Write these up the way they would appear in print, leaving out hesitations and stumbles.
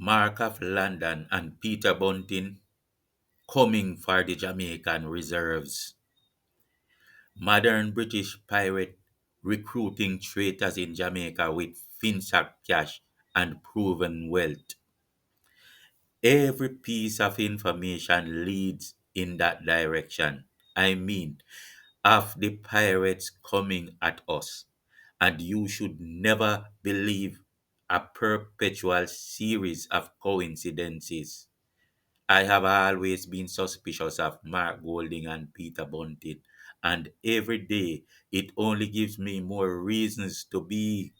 Mark of London and Peter Buntin coming for the Jamaican reserves. Modern British pirate recruiting traitors in Jamaica with FINSAC cash and proven wealth. Every piece of information leads in that direction. I mean, of the pirates coming at us. And you should never believe a perpetual series of coincidences. I have always been suspicious of Mark Golding and Peter Bunting, and every day it only gives me more reasons to be.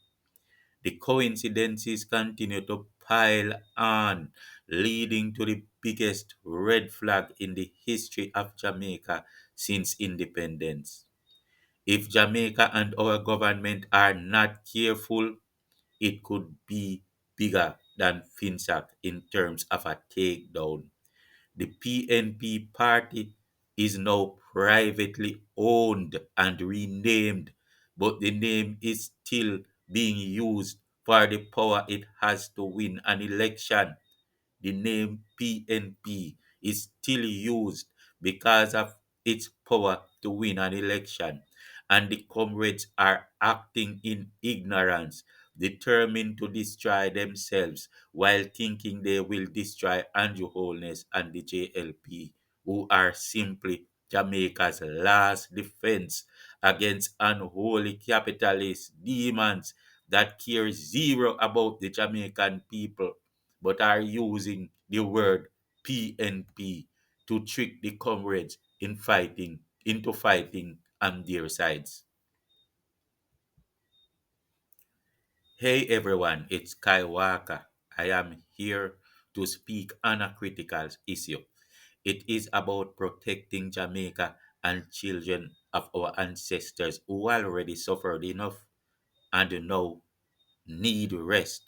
The coincidences continue to pile on, leading to the biggest red flag in the history of Jamaica since independence. If Jamaica and our government are not careful, it could be bigger than FINSAC in terms of a takedown. The PNP party is now privately owned and renamed, but the name is still being used for the power it has to win an election. The name PNP is still used because of its power to win an election, and the comrades are acting in ignorance, determined to destroy themselves while thinking they will destroy Andrew Holness and the JLP, who are simply Jamaica's last defense against unholy capitalist demons that care zero about the Jamaican people but are using the word PNP to trick the comrades into fighting on their sides. Hey everyone, it's Kai Walker. I am here to speak on a critical issue. It is about protecting Jamaica and children of our ancestors who already suffered enough and now need rest.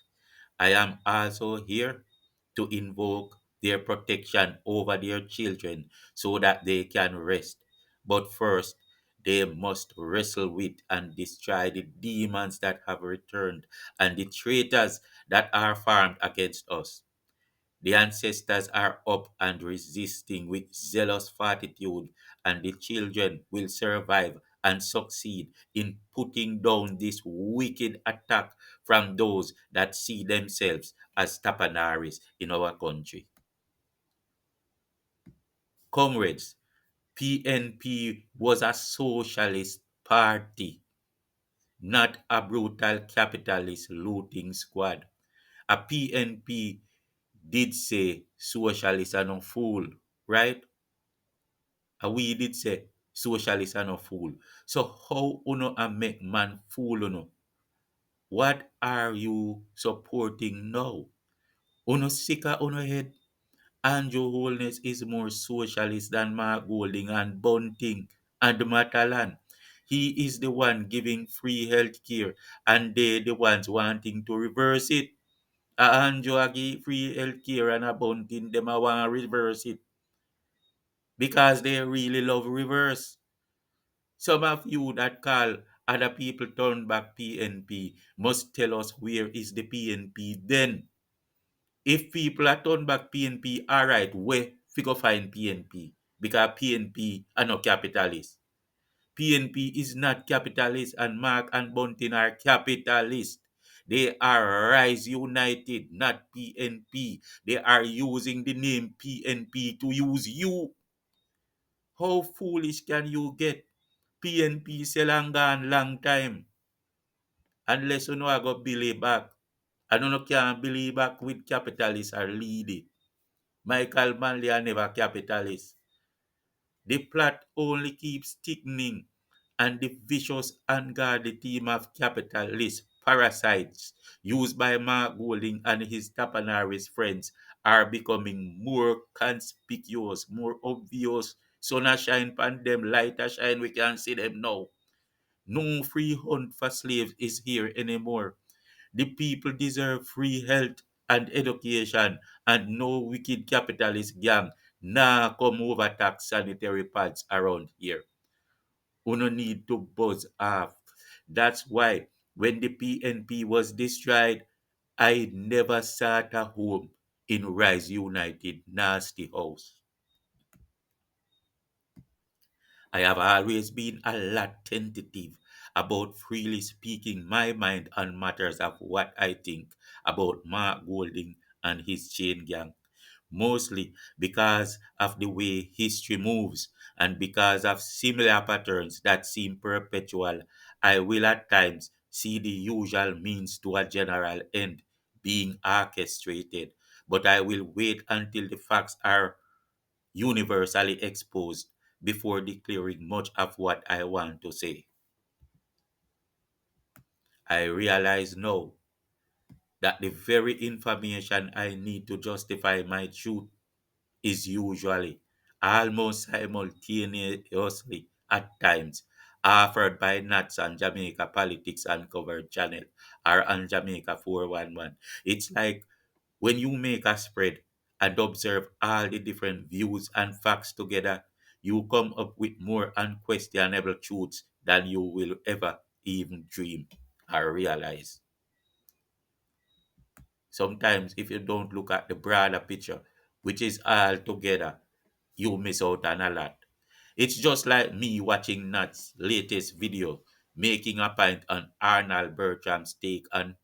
I am also here to invoke their protection over their children so that they can rest. But first, they must wrestle with and destroy the demons that have returned and the traitors that are formed against us. The ancestors are up and resisting with zealous fortitude, and the children will survive and succeed in putting down this wicked attack from those that see themselves as tapanaris in our country. Comrades, PNP was a socialist party, not a brutal capitalist looting squad. A PNP did say socialists are no fool, right? And we did say socialists are no fool. So how uno a make man fool uno? What are you supporting now? Uno sika uno head. Andrew Holness is more socialist than Mark Golding and Bunting and Matalan. He is the one giving free health care and they the ones wanting to reverse it. Andrew a give free health care and a Bunting them a want reverse it because they really love reverse. Some of you that call other people turn back PNP must tell us where is the PNP then. If people are turn back PNP, all right, where figure find PNP? Because PNP are not capitalist. PNP is not capitalist and Mark and Buntin are capitalist. They are Rise United, not PNP. They are using the name PNP to use you. How foolish can you get? PNP sell and gone long time. Unless you know I go believe back. I don't know can believe back with capitalists are leading. Michael Manley are never capitalist. The plot only keeps thickening and the vicious ungodly team of capitalist parasites used by Mark Golding and his Tapanaris friends are becoming more conspicuous, more obvious. Sun a shine pan them, light a shine, we can see them now. No free hunt for slaves is here anymore. The people deserve free health and education, and no wicked capitalist gang nah come over tax sanitary pads around here. Uno need to buzz off. That's why when the PNP was destroyed, I never sat at home. in Rise United Nasty House. I have always been a lot tentative about freely speaking my mind on matters of what I think about Mark Golding and his chain gang, mostly because of the way history moves and because of similar patterns that seem perpetual. I will at times see the usual means to a general end being orchestrated, but I will wait until the facts are universally exposed before declaring much of what I want to say. I realize now that the very information I need to justify my truth is usually, almost simultaneously at times, offered by Nats on Jamaica Politics Uncovered channel or on Jamaica 411. It's like when you make a spread and observe all the different views and facts together, you come up with more unquestionable truths than you will ever even dream or realize. Sometimes, if you don't look at the broader picture, which is all together, you miss out on a lot. It's just like me watching Nat's latest video making a point on Arnold Bertram's take on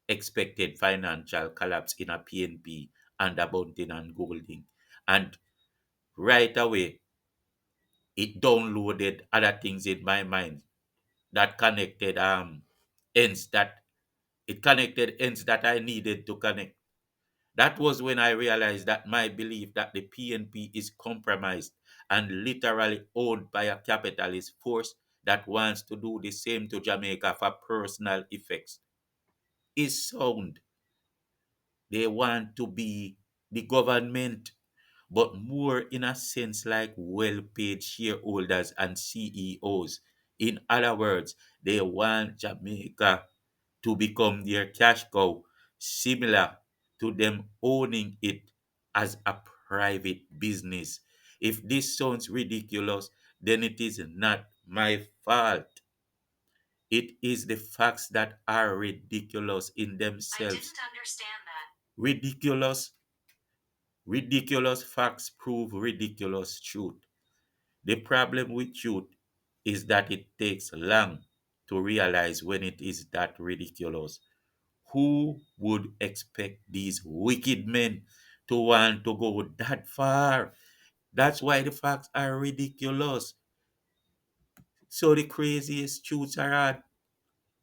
expected financial collapse in a PNP and a Buntin and Golding. And right away, it downloaded other things in my mind that connected ends that ends that I needed to connect. That was when I realized that my belief that the PNP is compromised and literally owned by a capitalist force that wants to do the same to Jamaica for personal effects is sound. They want to be the government, but more in a sense like well paid shareholders and CEOs. In other words, they want Jamaica to become their cash cow, similar to them owning it as a private business. If this sounds ridiculous, then it is not my fault. It is the facts that are ridiculous in themselves. I didn't understand that. Ridiculous facts prove ridiculous truth. The problem with truth is that it takes long to realize when it is that ridiculous. Who would expect these wicked men to want to go that far? That's why the facts are ridiculous. So the craziest truths are hard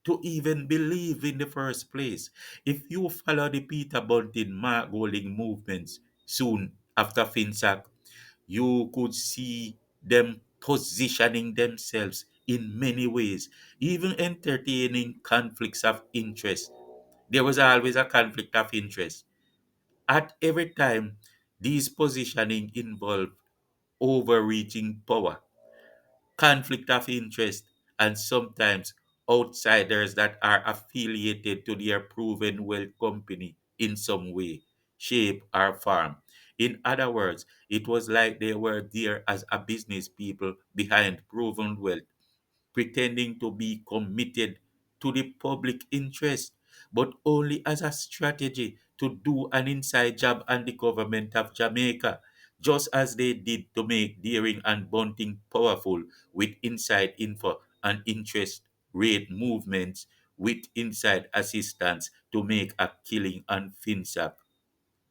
to even believe in the first place. If you follow the Peter Buntin Mark Golding movements soon after FINSAC, you could see them positioning themselves in many ways, even entertaining conflicts of interest. There was always a conflict of interest. At every time, these positioning involved overreaching power, conflict of interest, and sometimes outsiders that are affiliated to their proven wealth company in some way, shape, or form. In other words, it was like they were there as a business people behind proven wealth pretending to be committed to the public interest, but only as a strategy to do an inside job on the government of Jamaica, just as they did to make Deering and Bunting powerful with inside info and interest rate movements with inside assistance to make a killing on FINSAC,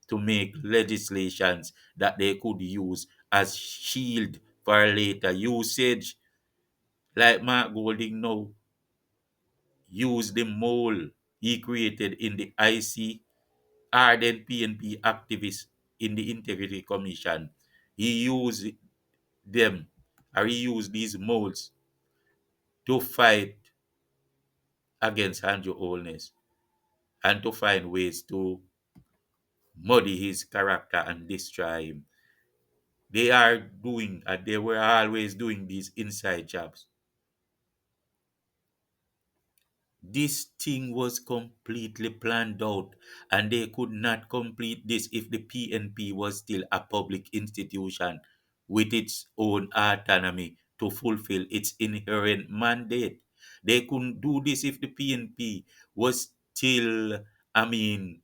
to make legislations that they could use as shield for later usage. Like Mark Golding now use the mole he created in the IC, ardent PNP activist in the Integrity Commission. He used them, or he used these moles to fight against Andrew Holness and to find ways to muddy his character and destroy him. They are doing, and they were always doing these inside jobs. This thing was completely planned out, and they could not complete this if the PNP was still a public institution with its own autonomy to fulfill its inherent mandate. They couldn't do this if the PNP was still, I mean,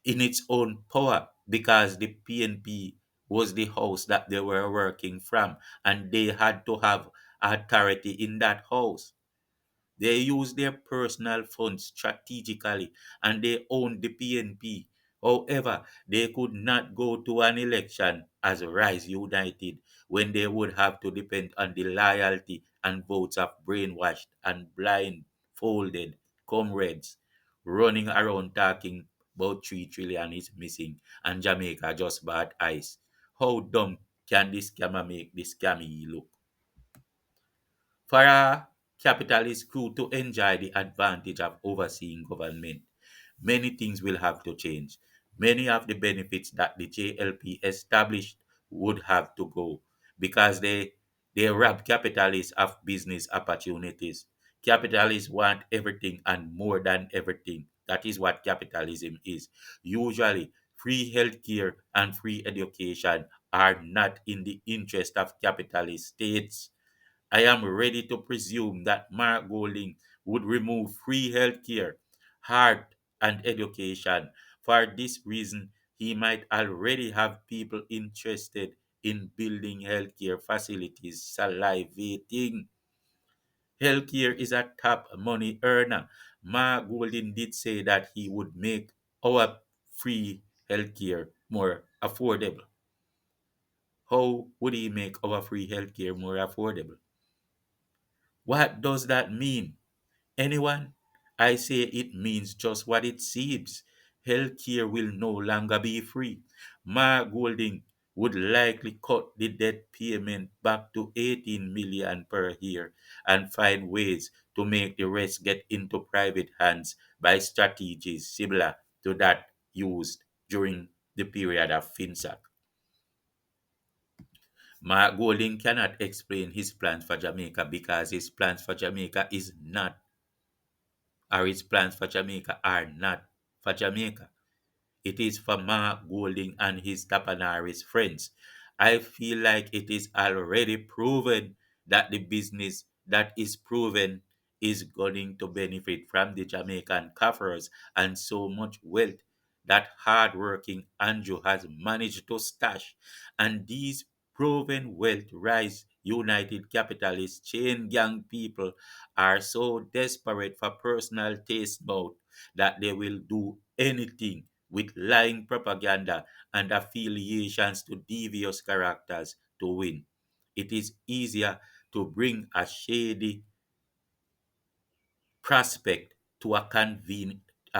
in its own power because the PNP was the house that they were working from and they had to have authority in that house. They use their personal funds strategically and they own the PNP. However, they could not go to an election as Rise United when they would have to depend on the loyalty and votes of brainwashed and blindfolded comrades running around talking about 3 trillion is missing and Jamaica just bought ice. How dumb can this scammer make this scammy look? For a capitalist crew to enjoy the advantage of overseeing government, many things will have to change. Many of the benefits that the JLP established would have to go because they rob capitalists of business opportunities. Capitalists want everything and more than everything. That is what capitalism is. Usually, free healthcare and free education are not in the interest of capitalist states. I am ready to presume that Mark Golding would remove free healthcare, heart, and education. For this reason, he might already have people interested in building healthcare facilities salivating. Healthcare is a top money earner. Mark Golding did say that he would make our free healthcare more affordable. How would he make our free healthcare more affordable? What does that mean? Anyone? I say it means just what it seems. Healthcare will no longer be free. Mark Golding would likely cut the debt payment back to 18 million per year and find ways to make the rest get into private hands by strategies similar to that used during the period of FINSAC. Mark Golding cannot explain his plans for Jamaica because his plans for Jamaica is not or his plans for Jamaica are not for Jamaica. It is for Mark Golding and his Tapanaris friends. I feel like it is already proven that the business that is proven is going to benefit from the Jamaican coffers and so much wealth that hardworking Andrew has managed to stash. And these proven wealth rise United capitalist chain gang people are so desperate for personal taste mouth that they will do anything with lying propaganda and affiliations to devious characters to win. It is easier to bring a shady prospect to a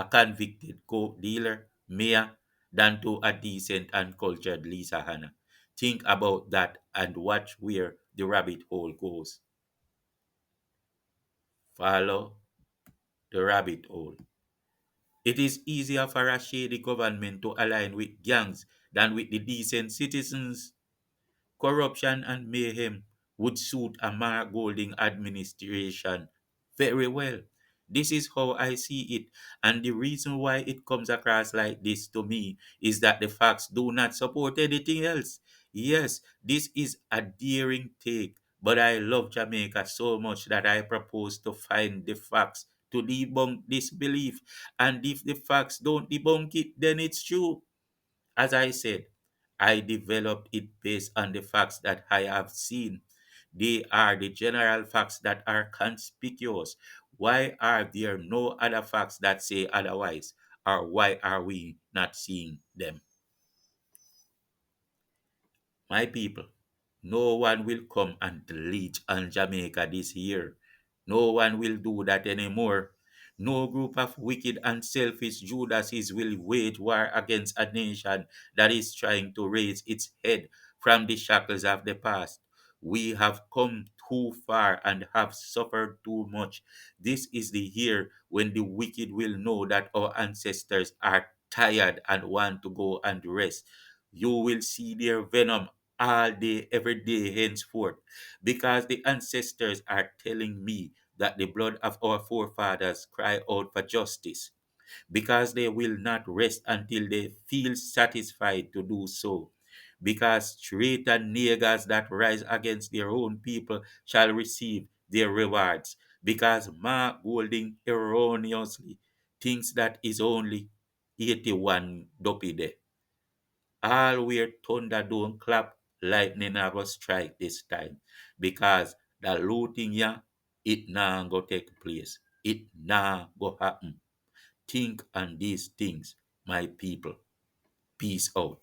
convicted coke dealer, mayor, than to a decent and cultured Lisa Hanna. Think about that and watch where the rabbit hole goes. Follow the rabbit hole. It is easier for a shady government to align with gangs than with the decent citizens. Corruption and mayhem would suit a Mark Golding administration very well. This is how I see it, and the reason why it comes across like this to me is that the facts do not support anything else. Yes, this is a daring take, but I love Jamaica so much that I propose to find the facts to debunk this belief. And if the facts don't debunk it, then it's true. As I said, I developed it based on the facts that I have seen. They are the general facts that are conspicuous. Why are there no other facts that say otherwise? Or why are we not seeing them? My people, no one will come and leech on Jamaica this year. No one will do that anymore. No group of wicked and selfish Judases will wage war against a nation that is trying to raise its head from the shackles of the past. We have come too far and have suffered too much. This is the year when the wicked will know that our ancestors are tired and want to go and rest. You will see their venom all day, every day henceforth, because the ancestors are telling me that the blood of our forefathers cry out for justice, because they will not rest until they feel satisfied to do so. Because traitor niggers that rise against their own people shall receive their rewards. Because Mark Golding erroneously thinks that is only 81 dopey there. All where thunder don't clap, lightning a go strike this time. Because the looting ya, it nah go take place. It nah go happen. Think on these things, my people. Peace out.